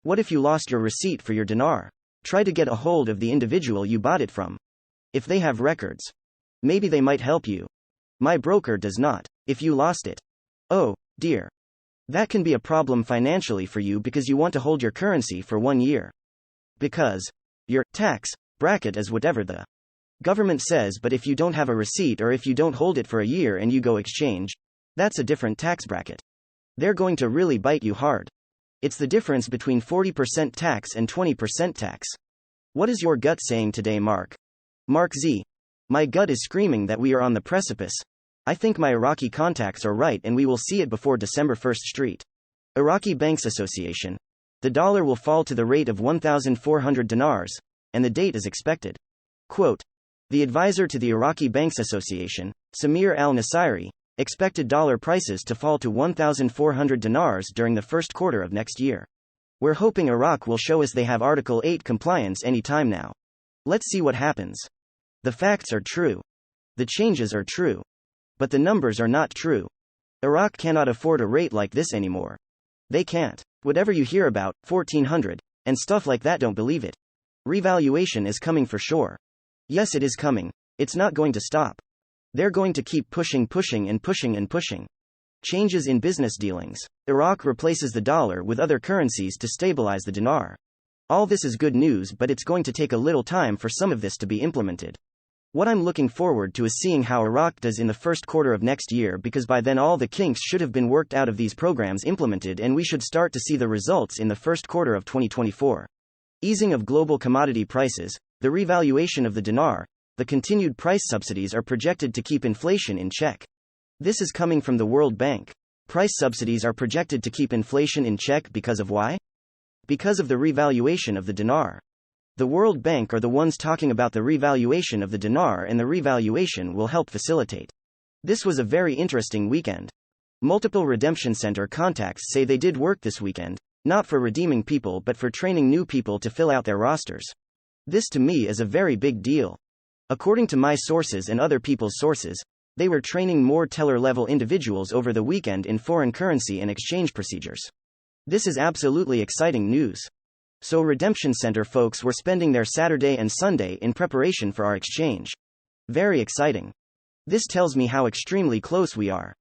What if you lost your receipt for your dinar? Try to get a hold of the individual you bought it from. If they have records, maybe they might help you. My broker does not. If you lost it, oh, dear. That can be a problem financially for you because you want to hold your currency for 1 year. Because your tax bracket is whatever the government says, but if you don't have a receipt or if you don't hold it for a year and you go exchange, that's a different tax bracket. They're going to really bite you hard. It's the difference between 40% tax and 20% tax. What is your gut saying today, Mark? Mark Z. My gut is screaming that we are on the precipice. I think my Iraqi contacts are right and we will see it before December 1st. Street. Iraqi Banks Association. The dollar will fall to the rate of 1,400 dinars, and the date is expected. Quote. The advisor to the Iraqi Banks Association, Samir al-Nasiri, expected dollar prices to fall to 1,400 dinars during the first quarter of next year. We're hoping Iraq will show us they have Article 8 compliance any time now. Let's see what happens. The facts are true. The changes are true. But the numbers are not true. Iraq cannot afford a rate like this anymore. They can't. Whatever you hear about 1,400 and stuff like that, don't believe it. Revaluation is coming for sure. Yes, it is coming. It's not going to stop. They're going to keep pushing and pushing. Changes in business dealings. Iraq replaces the dollar with other currencies to stabilize the dinar. All this is good news, but it's going to take a little time for some of this to be implemented. What I'm looking forward to is seeing how Iraq does in the first quarter of next year, because by then all the kinks should have been worked out of these programs implemented and we should start to see the results in the first quarter of 2024. Easing of global commodity prices, the revaluation of the dinar, the continued price subsidies are projected to keep inflation in check. This is coming from the World Bank. Price subsidies are projected to keep inflation in check because of why? Because of the revaluation of the dinar. The World Bank are the ones talking about the revaluation of the dinar, and the revaluation will help facilitate. This was a very interesting weekend. Multiple redemption center contacts say they did work this weekend, not for redeeming people but for training new people to fill out their rosters. This to me is a very big deal. According to my sources and other people's sources, they were training more teller-level individuals over the weekend in foreign currency and exchange procedures. This is absolutely exciting news. So redemption center folks were spending their Saturday and Sunday in preparation for our exchange. Very exciting. This tells me how extremely close we are.